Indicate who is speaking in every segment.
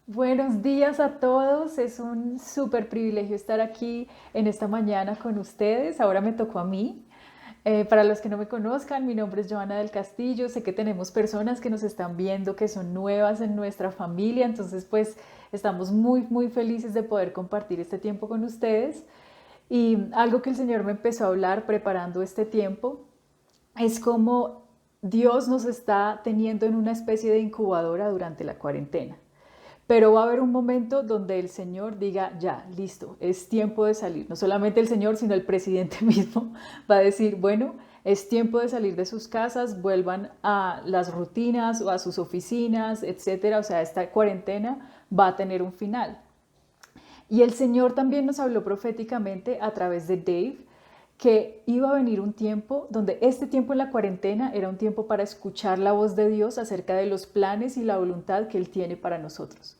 Speaker 1: Buenos días a todos, es un súper privilegio estar aquí en esta mañana con ustedes. Ahora me tocó a mí. Para los que no me conozcan, mi nombre es Joana del Castillo. Sé que tenemos personas que nos están viendo que son nuevas en nuestra familia, entonces pues estamos muy felices de poder compartir este tiempo con ustedes. Y algo que el Señor me empezó a hablar preparando este tiempo es como Dios nos está teniendo en una especie de incubadora durante la cuarentena. Pero va a haber un momento donde el Señor diga, ya, listo, es tiempo de salir. No solamente el Señor, sino el presidente mismo va a decir, bueno, es tiempo de salir de sus casas, vuelvan a las rutinas o a sus oficinas, etcétera. O sea, esta cuarentena va a tener un final. Y el Señor también nos habló proféticamente a través de Dave que iba a venir un tiempo donde este tiempo en la cuarentena era un tiempo para escuchar la voz de Dios acerca de los planes y la voluntad que Él tiene para nosotros.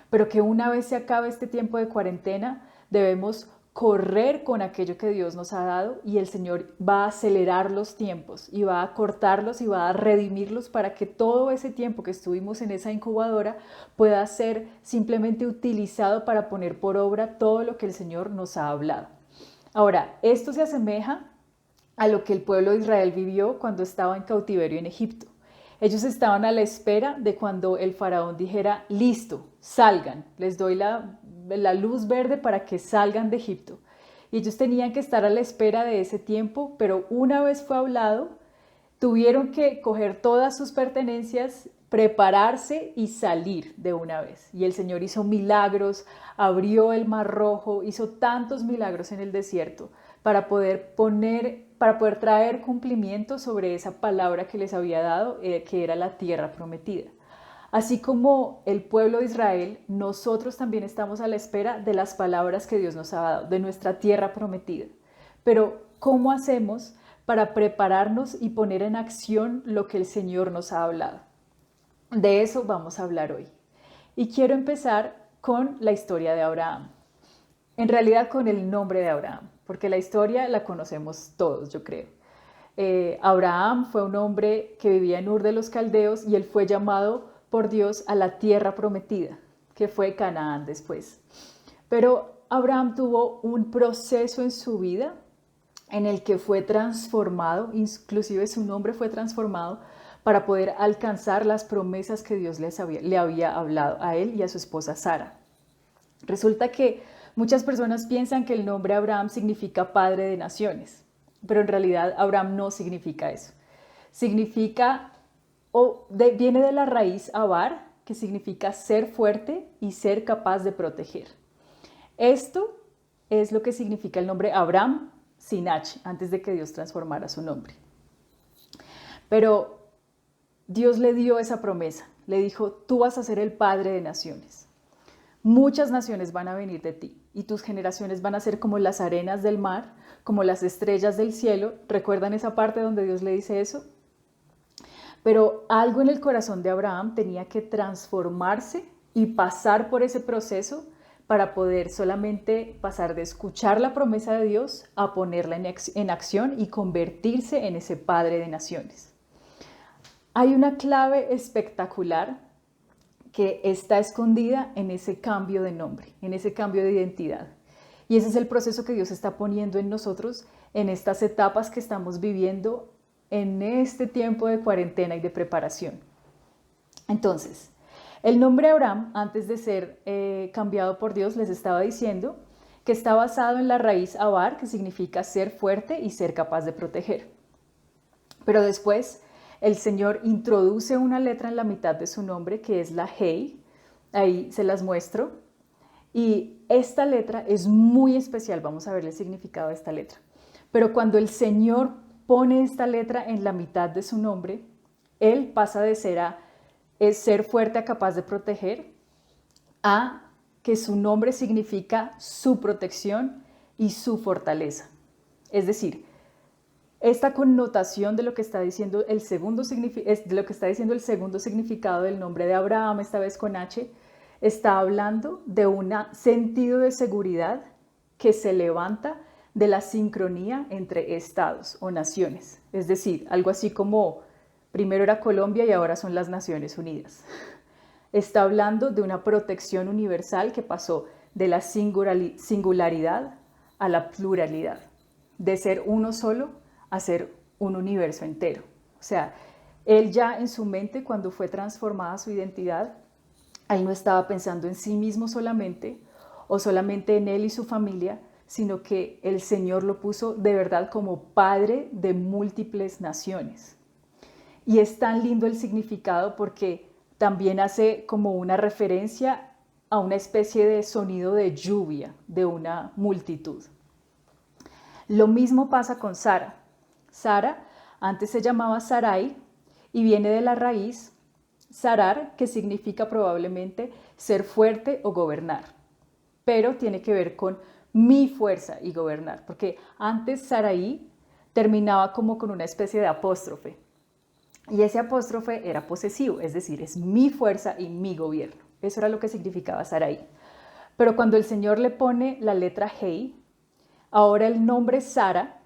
Speaker 1: Pero que una vez se acabe este tiempo de cuarentena, debemos correr con aquello que Dios nos ha dado y el Señor va a acelerar los tiempos y va a cortarlos y va a redimirlos para que todo ese tiempo que estuvimos en esa incubadora pueda ser simplemente utilizado para poner por obra todo lo que el Señor nos ha hablado. Ahora, esto se asemeja a lo que el pueblo de Israel vivió cuando estaba en cautiverio en Egipto. Ellos estaban a la espera de cuando el faraón dijera, listo, salgan, les doy la luz verde para que salgan de Egipto. Y ellos tenían que estar a la espera de ese tiempo, pero una vez fue hablado, tuvieron que coger todas sus pertenencias, prepararse y salir de una vez. Y el Señor hizo milagros, abrió el Mar Rojo, hizo tantos milagros en el desierto para poder traer cumplimiento sobre esa palabra que les había dado, que era la tierra prometida. Así como el pueblo de Israel, nosotros también estamos a la espera de las palabras que Dios nos ha dado, de nuestra tierra prometida. Pero, ¿cómo hacemos para prepararnos y poner en acción lo que el Señor nos ha hablado? De eso vamos a hablar hoy. Y quiero empezar con la historia de Abraham. En realidad con el nombre de Abraham, porque la historia la conocemos todos, yo creo. Abraham fue un hombre que vivía en Ur de los Caldeos y él fue llamado por Dios a la tierra prometida, que fue Canaán después. Pero Abraham tuvo un proceso en su vida en el que fue transformado, inclusive su nombre fue transformado para poder alcanzar las promesas que Dios le había hablado a él y a su esposa Sara. Resulta que muchas personas piensan que el nombre Abraham significa padre de naciones, pero en realidad Abraham no significa eso. Significa, viene de la raíz abar, que significa ser fuerte y ser capaz de proteger. Esto es lo que significa el nombre Abraham sin H, antes de que Dios transformara su nombre. Pero Dios le dio esa promesa, le dijo, tú vas a ser el padre de naciones. Muchas naciones van a venir de ti y tus generaciones van a ser como las arenas del mar, como las estrellas del cielo. ¿Recuerdan esa parte donde Dios le dice eso? Pero algo en el corazón de Abraham tenía que transformarse y pasar por ese proceso para poder solamente pasar de escuchar la promesa de Dios a ponerla en acción y convertirse en ese padre de naciones. Hay una clave espectacular que está escondida en ese cambio de nombre, en ese cambio de identidad. Y ese es el proceso que Dios está poniendo en nosotros en estas etapas que estamos viviendo en este tiempo de cuarentena y de preparación. Entonces, el nombre Abraham, antes de ser cambiado por Dios, les estaba diciendo que está basado en la raíz abar, que significa ser fuerte y ser capaz de proteger. Pero después el Señor introduce una letra en la mitad de su nombre que es la Hey. Ahí se las muestro. Y esta letra es muy especial. Vamos a ver el significado de esta letra. Pero cuando el Señor pone esta letra en la mitad de su nombre, Él pasa de ser fuerte a capaz de proteger a que su nombre significa su protección y su fortaleza. Es decir, esta connotación de lo que está diciendo el segundo significado del nombre de Abraham, esta vez con H, está hablando de un sentido de seguridad que se levanta de la sincronía entre estados o naciones. Es decir, algo así como primero era Colombia y ahora son las Naciones Unidas. está hablando de una protección universal que pasó de la singularidad a la pluralidad, de ser uno solo a ser un universo entero. O sea, él ya en su mente, cuando fue transformada su identidad, él no estaba pensando en sí mismo solamente o solamente en él y su familia, sino que el Señor lo puso de verdad como padre de múltiples naciones. Y es tan lindo el significado porque también hace como una referencia a una especie de sonido de lluvia de una multitud. Lo mismo pasa con Sara. Sara antes se llamaba Sarai y viene de la raíz Sarar, que significa probablemente ser fuerte o gobernar, pero tiene que ver con mi fuerza y gobernar, porque antes Sarai terminaba como con una especie de apóstrofe, y ese apóstrofe era posesivo, es decir, es mi fuerza y mi gobierno. Eso era lo que significaba Sarai. Pero cuando el Señor le pone la letra Hei, ahora el nombre Sara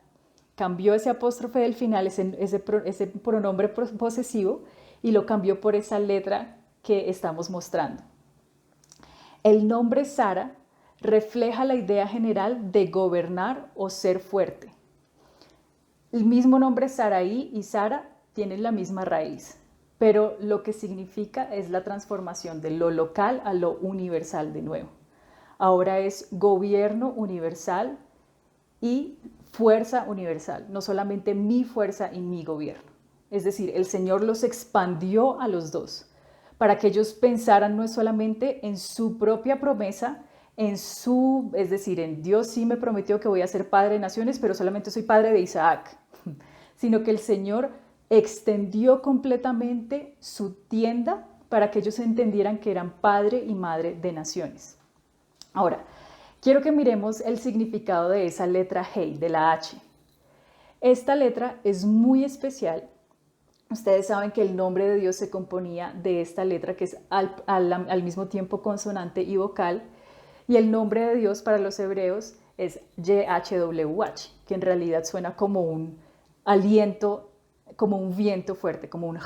Speaker 1: cambió ese apóstrofe del final, ese pronombre posesivo, y lo cambió por esa letra que estamos mostrando. El nombre Sara refleja la idea general de gobernar o ser fuerte. El mismo nombre Sarai y Sara tienen la misma raíz, pero lo que significa es la transformación de lo local a lo universal de nuevo. Ahora es gobierno universal y fuerza universal, no solamente mi fuerza y mi gobierno. Es decir, el Señor los expandió a los dos para que ellos pensaran no solamente en su propia promesa, es decir, en Dios sí me prometió que voy a ser padre de naciones, pero solamente soy padre de Isaac, sino que el Señor extendió completamente su tienda para que ellos entendieran que eran padre y madre de naciones. Ahora, quiero que miremos el significado de esa letra Hei, de la H. Esta letra es muy especial. Ustedes saben que el nombre de Dios se componía de esta letra que es al mismo tiempo consonante y vocal, y el nombre de Dios para los hebreos es YHWH, que en realidad suena como un aliento, como un viento fuerte, como un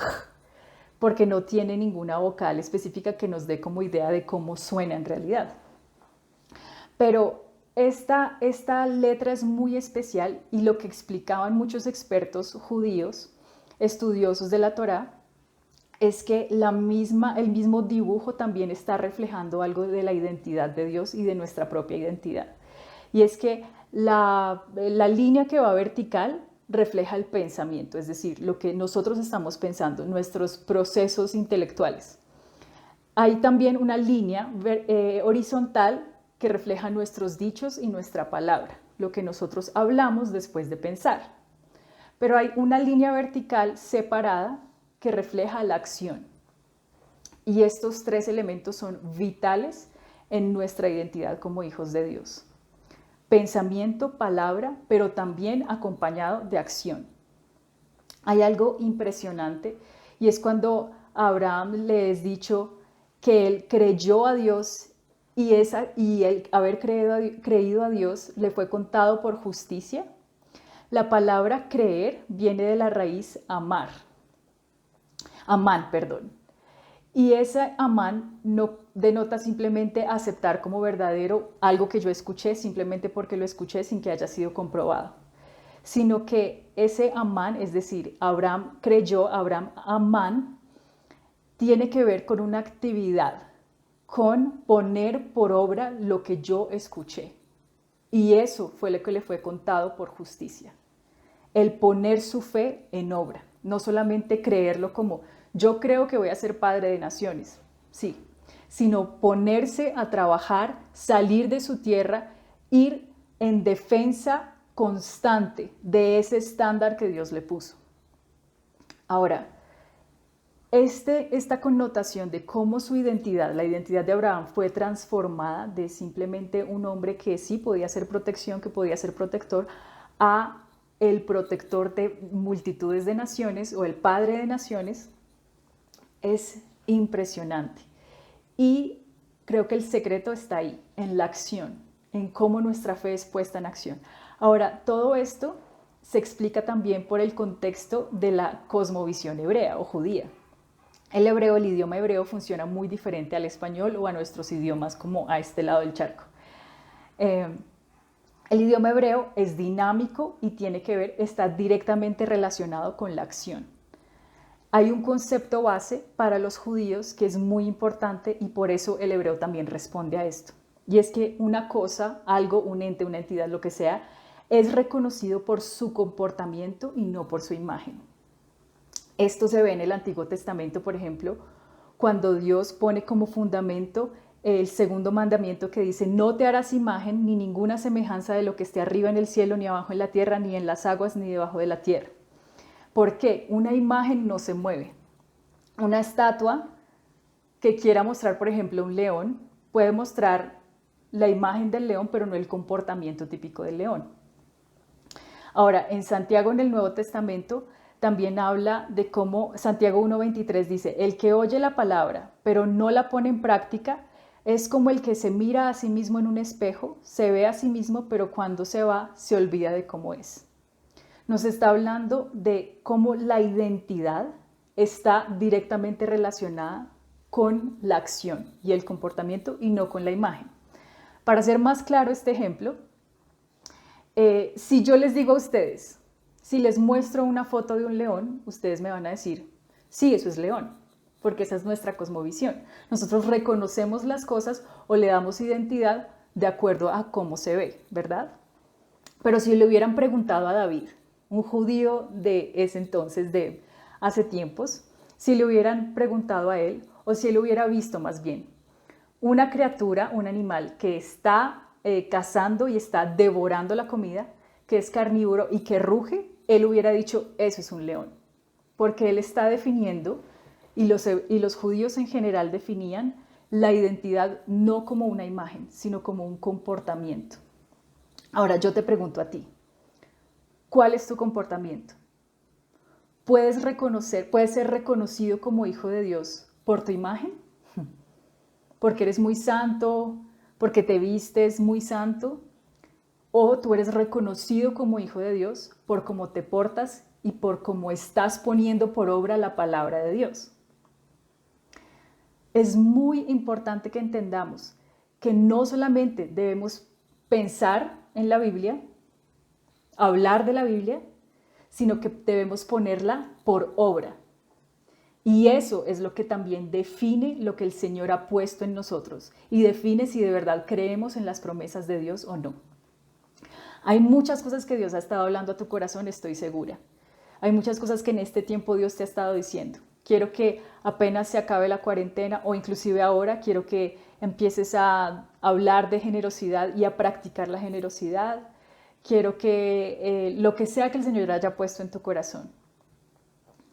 Speaker 1: porque no tiene ninguna vocal específica que nos dé como idea de cómo suena en realidad. Pero esta letra es muy especial y lo que explicaban muchos expertos judíos, estudiosos de la Torá, es que el mismo dibujo también está reflejando algo de la identidad de Dios y de nuestra propia identidad. Y es que la línea que va vertical refleja el pensamiento, es decir, lo que nosotros estamos pensando, nuestros procesos intelectuales. Hay también una línea horizontal que refleja nuestros dichos y nuestra palabra, lo que nosotros hablamos después de pensar. Pero hay una línea vertical separada que refleja la acción. Y estos tres elementos son vitales en nuestra identidad como hijos de Dios. Pensamiento, palabra, pero también acompañado de acción. Hay algo impresionante y es cuando a Abraham le es dicho que él creyó a Dios y el haber creído a Dios le fue contado por justicia. La palabra creer viene de la raíz amán, perdón. Y ese amán no denota simplemente aceptar como verdadero algo que yo escuché simplemente porque lo escuché sin que haya sido comprobado, sino que ese amán, es decir, Abraham creyó, Abraham amán, tiene que ver con una actividad, con poner por obra lo que yo escuché. Y eso fue lo que le fue contado por justicia. El poner su fe en obra, no solamente creerlo como yo creo que voy a ser padre de naciones, sí, sino ponerse a trabajar, salir de su tierra, ir en defensa constante de ese estándar que Dios le puso. Ahora, esta connotación de cómo su identidad, la identidad de Abraham fue transformada de simplemente un hombre que sí podía ser protección, que podía ser protector, a el protector de multitudes de naciones o el padre de naciones, es impresionante. Y creo que el secreto está ahí, en la acción, en cómo nuestra fe es puesta en acción. Ahora, todo esto se explica también por el contexto de la cosmovisión hebrea o judía. El idioma hebreo funciona muy diferente al español o a nuestros idiomas como a este lado del charco. Eh, el idioma hebreo es dinámico y está directamente relacionado con la acción. Hay un concepto base para los judíos que es muy importante y por eso el hebreo también responde a esto. Y es que una cosa, algo, un ente, una entidad, lo que sea, es reconocido por su comportamiento y no por su imagen. Esto se ve en el Antiguo Testamento, por ejemplo, cuando Dios pone como fundamento el segundo mandamiento que dice: no te harás imagen ni ninguna semejanza de lo que esté arriba en el cielo, ni abajo en la tierra, ni en las aguas, ni debajo de la tierra. ¿Por qué? Una imagen no se mueve. Una estatua que quiera mostrar, por ejemplo, un león, puede mostrar la imagen del león, pero no el comportamiento típico del león. Ahora, en Santiago, en el Nuevo Testamento, también habla de cómo Santiago 1:23 dice: el que oye la palabra, pero no la pone en práctica, es como el que se mira a sí mismo en un espejo, se ve a sí mismo, pero cuando se va, se olvida de cómo es. Nos está hablando de cómo la identidad está directamente relacionada con la acción y el comportamiento y no con la imagen. Para hacer más claro este ejemplo, si yo les digo a ustedes, si les muestro una foto de un león, ustedes me van a decir: sí, eso es león, porque esa es nuestra cosmovisión. Nosotros reconocemos las cosas o le damos identidad de acuerdo a cómo se ve, ¿verdad? Pero si le hubieran preguntado a David, un judío de ese entonces, de hace tiempos, si le hubieran preguntado a él, o si él hubiera visto más bien una criatura, un animal que está cazando y está devorando la comida, que es carnívoro y que ruge, él hubiera dicho: eso es un león, porque él está definiendo, y los judíos en general definían la identidad no como una imagen, sino como un comportamiento. Ahora yo te pregunto a ti, ¿cuál es tu comportamiento? ¿Puedes ser reconocido como hijo de Dios por tu imagen? ¿Porque eres muy santo? ¿Porque te vistes muy santo? ¿O tú eres reconocido como hijo de Dios por cómo te portas y por cómo estás poniendo por obra la palabra de Dios? Es muy importante que entendamos que no solamente debemos pensar en la Biblia, hablar de la Biblia, sino que debemos ponerla por obra. Y eso es lo que también define lo que el Señor ha puesto en nosotros y define si de verdad creemos en las promesas de Dios o no. Hay muchas cosas que Dios ha estado hablando a tu corazón, estoy segura. Hay muchas cosas que en este tiempo Dios te ha estado diciendo. Quiero que apenas se acabe la cuarentena o inclusive ahora, quiero que empieces a hablar de generosidad y a practicar la generosidad. Quiero que lo que sea que el Señor haya puesto en tu corazón,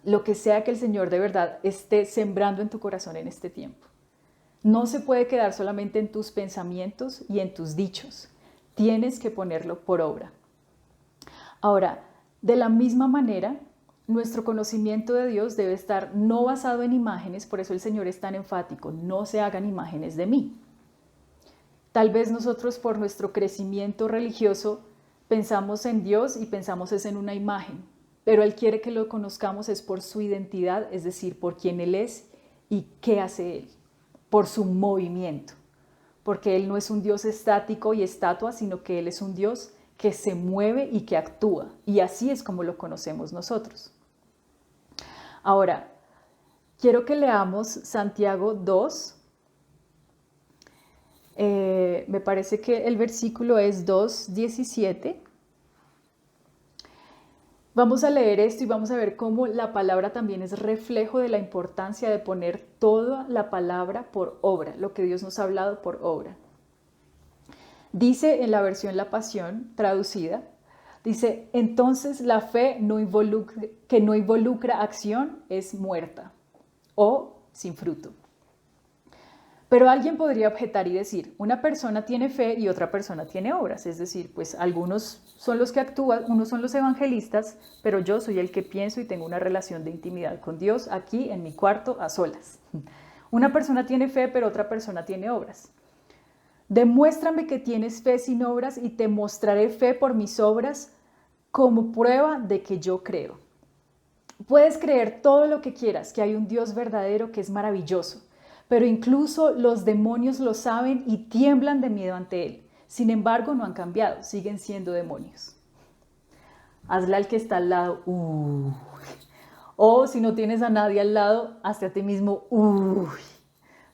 Speaker 1: lo que sea que el Señor de verdad esté sembrando en tu corazón en este tiempo, no se puede quedar solamente en tus pensamientos y en tus dichos. Tienes que ponerlo por obra. Ahora, de la misma manera, nuestro conocimiento de Dios debe estar no basado en imágenes, por eso el Señor es tan enfático: no se hagan imágenes de mí. Tal vez nosotros, por nuestro crecimiento religioso, pensamos en Dios y pensamos es en una imagen, pero Él quiere que lo conozcamos es por su identidad, es decir, por quién Él es y qué hace Él, por su movimiento, porque Él no es un Dios estático y estatua, sino que Él es un Dios que se mueve y que actúa, y así es como lo conocemos nosotros. Ahora, quiero que leamos Santiago 2. Me parece que el versículo es 2:17. Vamos a leer esto y vamos a ver cómo la palabra también es reflejo de la importancia de poner toda la palabra por obra, lo que Dios nos ha hablado por obra. Dice en la versión La Pasión traducida, dice: entonces la fe que no involucra acción es muerta o sin fruto. Pero alguien podría objetar y decir: una persona tiene fe y otra persona tiene obras. Es decir, pues algunos son los que actúan, unos son los evangelistas, pero yo soy el que pienso y tengo una relación de intimidad con Dios aquí en mi cuarto a solas. Una persona tiene fe, pero otra persona tiene obras. Demuéstrame que tienes fe sin obras y te mostraré fe por mis obras como prueba de que yo creo. Puedes creer todo lo que quieras, que hay un Dios verdadero que es maravilloso, pero incluso los demonios lo saben y tiemblan de miedo ante Él. Sin embargo, no han cambiado, siguen siendo demonios. Hazle al que está al lado, O si no tienes a nadie al lado, hazte a ti mismo,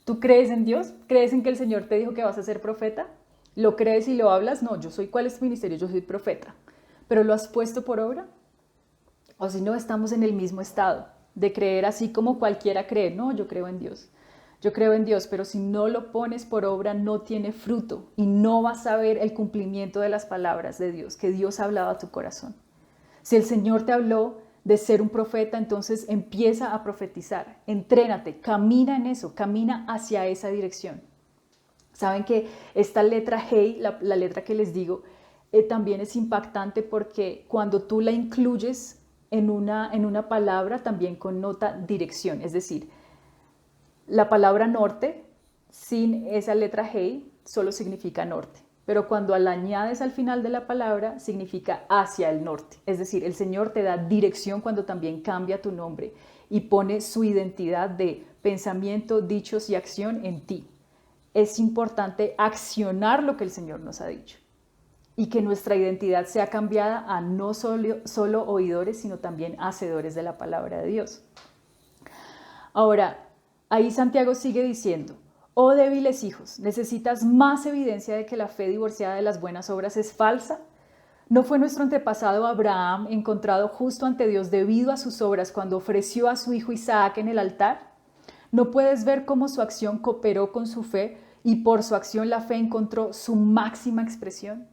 Speaker 1: ¿Tú crees en Dios? ¿Crees en que el Señor te dijo que vas a ser profeta? ¿Lo crees y lo hablas? No, ¿cuál es tu ministerio? Yo soy profeta. ¿Pero lo has puesto por obra? O si no, estamos en el mismo estado de creer así como cualquiera cree. No, yo creo en Dios. Yo creo en Dios, pero si no lo pones por obra, no tiene fruto y no vas a ver el cumplimiento de las palabras de Dios, que Dios ha hablado a tu corazón. Si el Señor te habló de ser un profeta, entonces empieza a profetizar, entrénate, camina en eso, camina hacia esa dirección. Saben que esta letra Hey, la letra que les digo, también es impactante porque cuando tú la incluyes en una palabra también connota dirección, es decir, la palabra norte sin esa letra Hey solo significa norte, pero cuando la añades al final de la palabra significa hacia el norte, es decir, el Señor te da dirección cuando también cambia tu nombre y pone su identidad de pensamiento, dichos y acción en ti. Es importante accionar lo que el Señor nos ha dicho y que nuestra identidad sea cambiada a no solo oidores, sino también hacedores de la palabra de Dios. Ahora, ahí Santiago sigue diciendo, oh débiles hijos, ¿necesitas más evidencia de que la fe divorciada de las buenas obras es falsa? ¿No fue nuestro antepasado Abraham encontrado justo ante Dios debido a sus obras cuando ofreció a su hijo Isaac en el altar? ¿No puedes ver cómo su acción cooperó con su fe y por su acción la fe encontró su máxima expresión?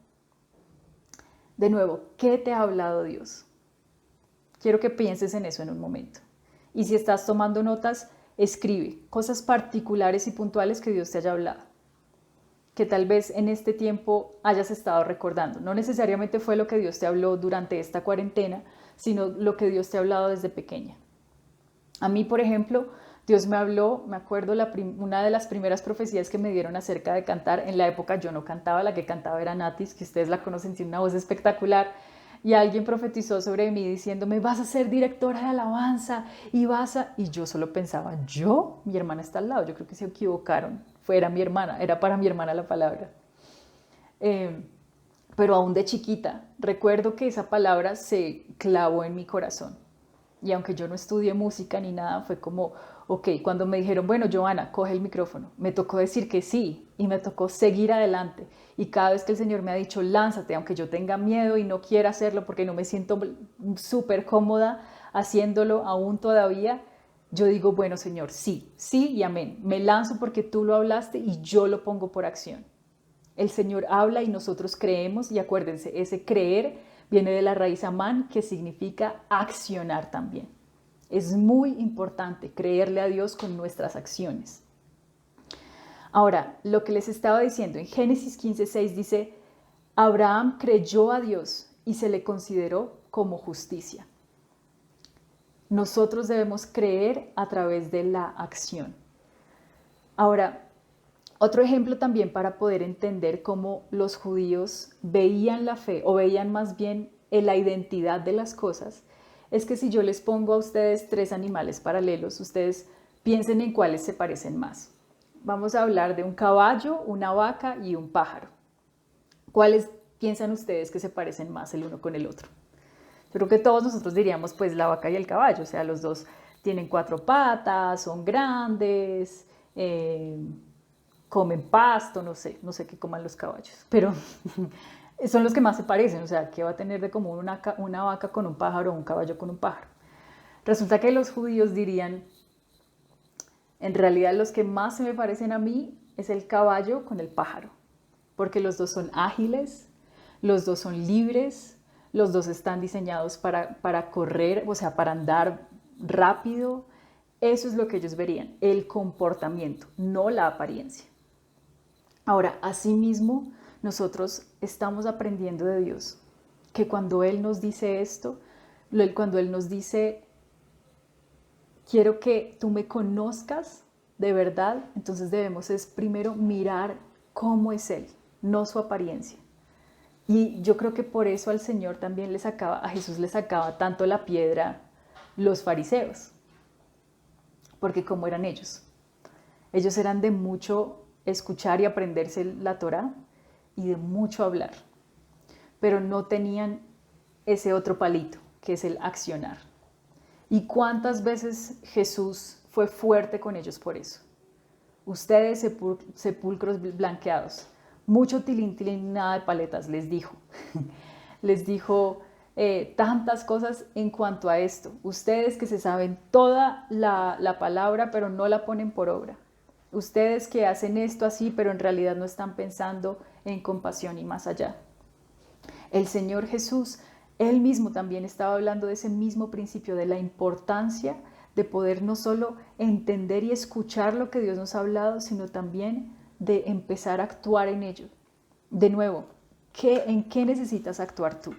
Speaker 1: De nuevo, ¿qué te ha hablado Dios? Quiero que pienses en eso en un momento. Y si estás tomando notas, escribe cosas particulares y puntuales que Dios te haya hablado, que tal vez en este tiempo hayas estado recordando. No necesariamente fue lo que Dios te habló durante esta cuarentena, sino lo que Dios te ha hablado desde pequeña. A mí, por ejemplo, Dios me habló, me acuerdo, una de las primeras profecías que me dieron acerca de cantar. En la época yo no cantaba, la que cantaba era Natis, que ustedes la conocen, tiene una voz espectacular. Y alguien profetizó sobre mí diciéndome, vas a ser directora de alabanza y Y yo solo pensaba, ¿yo? Mi hermana está al lado, yo creo que se equivocaron. Era mi hermana, era para mi hermana la palabra. Pero aún de chiquita, recuerdo que esa palabra se clavó en mi corazón. Y aunque yo no estudié música ni nada, fue como, ok, cuando me dijeron, bueno, Johanna, coge el micrófono, me tocó decir que sí y me tocó seguir adelante. Y cada vez que el Señor me ha dicho, lánzate, aunque yo tenga miedo y no quiera hacerlo porque no me siento súper cómoda haciéndolo aún todavía, yo digo, bueno, Señor, sí, sí y amén. Me lanzo porque tú lo hablaste y yo lo pongo por acción. El Señor habla y nosotros creemos, y acuérdense, ese creer viene de la raíz amán, que significa accionar también. Es muy importante creerle a Dios con nuestras acciones. Ahora, lo que les estaba diciendo en Génesis 15:6 dice, Abraham creyó a Dios y se le consideró como justicia. Nosotros debemos creer a través de la acción. Ahora, otro ejemplo también para poder entender cómo los judíos veían la fe, o veían más bien la identidad de las cosas, es que si yo les pongo a ustedes 3 animales paralelos, ustedes piensen en cuáles se parecen más. Vamos a hablar de un caballo, una vaca y un pájaro. ¿Cuáles piensan ustedes que se parecen más el uno con el otro? Yo creo que todos nosotros diríamos pues la vaca y el caballo, o sea, los dos tienen 4 patas, son grandes, comen pasto, no sé qué coman los caballos, pero son los que más se parecen, o sea, ¿qué va a tener de común una vaca con un pájaro o un caballo con un pájaro? Resulta que los judíos dirían, en realidad los que más se me parecen a mí es el caballo con el pájaro, porque los dos son ágiles, los dos son libres, los dos están diseñados para correr, o sea, para andar rápido. Eso es lo que ellos verían, el comportamiento, no la apariencia. Ahora, asimismo, nosotros estamos aprendiendo de Dios, que cuando Él nos dice esto, cuando Él nos dice, quiero que tú me conozcas de verdad, entonces debemos es primero mirar cómo es Él, no su apariencia. Y yo creo que por eso al Señor también a Jesús le sacaba tanto la piedra los fariseos, porque ¿cómo eran ellos? Ellos eran de mucho escuchar y aprenderse la Torá y de mucho hablar, pero no tenían ese otro palito, que es el accionar. ¿Y cuántas veces Jesús fue fuerte con ellos por eso? Ustedes sepulcros blanqueados, mucho tilín, tilín, nada de paletas, les dijo. Les dijo tantas cosas en cuanto a esto. Ustedes que se saben toda la palabra, pero no la ponen por obra. Ustedes que hacen esto así, pero en realidad no están pensando en compasión y más allá. El Señor Jesús, Él mismo también estaba hablando de ese mismo principio, de la importancia de poder no solo entender y escuchar lo que Dios nos ha hablado, sino también de empezar a actuar en ello. De nuevo, ¿en qué necesitas actuar tú?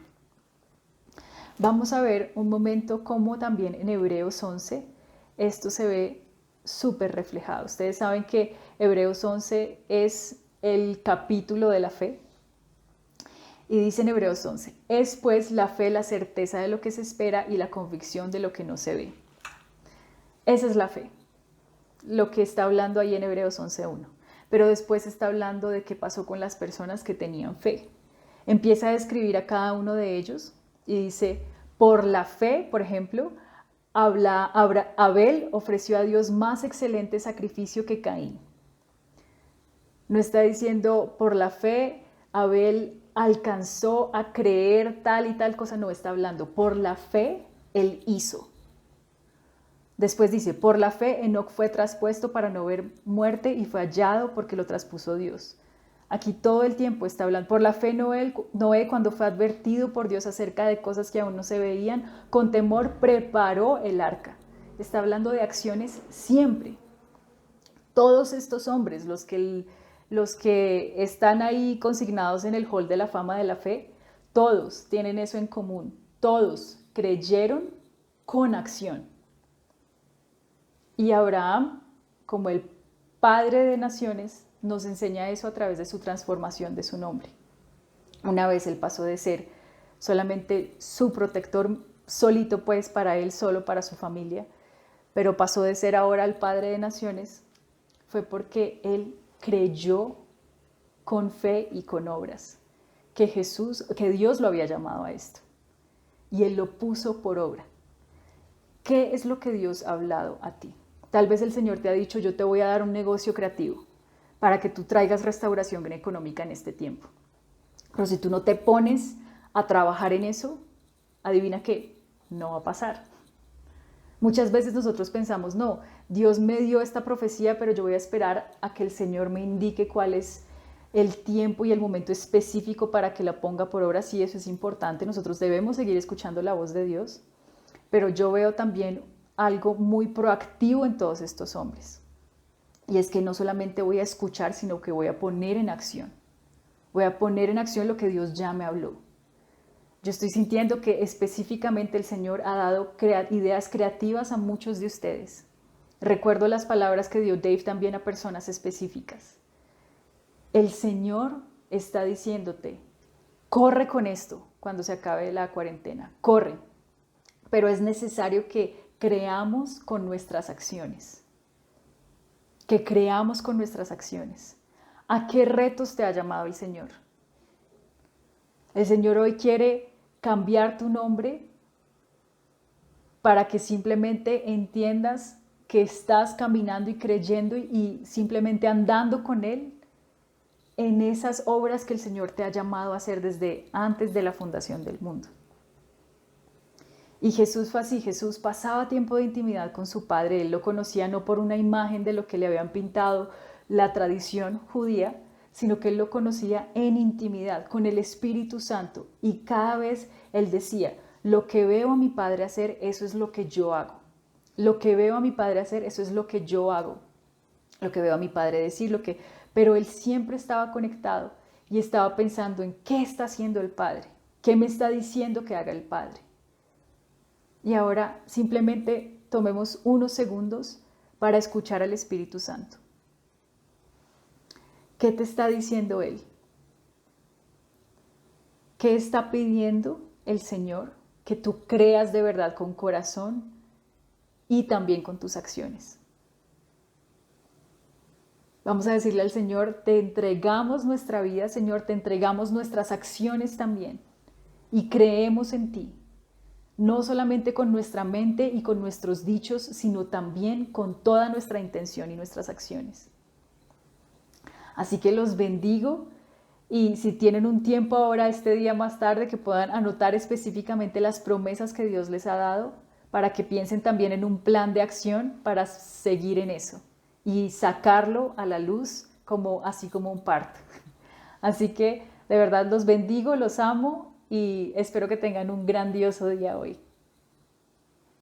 Speaker 1: Vamos a ver un momento cómo también en Hebreos 11 esto se ve súper reflejado. Ustedes saben que Hebreos 11 es el capítulo de la fe. Y dice en Hebreos 11, es pues la fe la certeza de lo que se espera y la convicción de lo que no se ve. Esa es la fe, lo que está hablando ahí en Hebreos 11:1. Pero después está hablando de qué pasó con las personas que tenían fe. Empieza a describir a cada uno de ellos y dice, por la fe, por ejemplo, Abel ofreció a Dios más excelente sacrificio que Caín. No está diciendo, por la fe, Abel alcanzó a creer tal y tal cosa, no está hablando. Por la fe, él hizo. Después dice, por la fe Enoc fue traspuesto para no ver muerte y fue hallado porque lo traspuso Dios. Aquí todo el tiempo está hablando. Por la fe Noé, cuando fue advertido por Dios acerca de cosas que aún no se veían, con temor preparó el arca. Está hablando de acciones siempre. Todos estos hombres, los que están ahí consignados en el hall de la fama de la fe, todos tienen eso en común. Todos creyeron con acción. Y Abraham, como el padre de naciones, nos enseña eso a través de su transformación de su nombre. Una vez él pasó de ser solamente su protector solito, pues para él solo, para su familia, pero pasó de ser ahora el padre de naciones, fue porque él creyó con fe y con obras, que Dios lo había llamado a esto. Y él lo puso por obra. ¿Qué es lo que Dios ha hablado a ti? Tal vez el Señor te ha dicho, yo te voy a dar un negocio creativo para que tú traigas restauración económica en este tiempo. Pero si tú no te pones a trabajar en eso, adivina qué, no va a pasar. Muchas veces nosotros pensamos, no, Dios me dio esta profecía, pero yo voy a esperar a que el Señor me indique cuál es el tiempo y el momento específico para que la ponga por obra. Sí, eso es importante, nosotros debemos seguir escuchando la voz de Dios, pero yo veo también algo muy proactivo en todos estos hombres. Y es que no solamente voy a escuchar, sino que voy a poner en acción. Voy a poner en acción lo que Dios ya me habló. Yo estoy sintiendo que específicamente el Señor ha dado ideas creativas a muchos de ustedes. Recuerdo las palabras que dio Dave también a personas específicas. El Señor está diciéndote, corre con esto cuando se acabe la cuarentena, corre. Pero es necesario que creamos con nuestras acciones. Que creamos con nuestras acciones. ¿A qué retos te ha llamado el Señor? El Señor hoy quiere cambiar tu nombre para que simplemente entiendas que estás caminando y creyendo y simplemente andando con Él en esas obras que el Señor te ha llamado a hacer desde antes de la fundación del mundo. Y Jesús fue así, Jesús pasaba tiempo de intimidad con su Padre, él lo conocía no por una imagen de lo que le habían pintado la tradición judía, sino que él lo conocía en intimidad con el Espíritu Santo y cada vez él decía, lo que veo a mi Padre hacer, eso es lo que yo hago. Lo que veo a mi Padre hacer, eso es lo que yo hago. Lo que veo a mi Padre decir, pero él siempre estaba conectado y estaba pensando en qué está haciendo el Padre, qué me está diciendo que haga el Padre. Y ahora simplemente tomemos unos segundos para escuchar al Espíritu Santo. ¿Qué te está diciendo Él? ¿Qué está pidiendo el Señor? Que tú creas de verdad con corazón y también con tus acciones. Vamos a decirle al Señor, te entregamos nuestra vida, Señor, te entregamos nuestras acciones también y creemos en ti, no solamente con nuestra mente y con nuestros dichos, sino también con toda nuestra intención y nuestras acciones. Así que los bendigo y si tienen un tiempo ahora, este día más tarde, que puedan anotar específicamente las promesas que Dios les ha dado para que piensen también en un plan de acción para seguir en eso y sacarlo a la luz así como un parto. Así que de verdad los bendigo, los amo y espero que tengan un grandioso día hoy.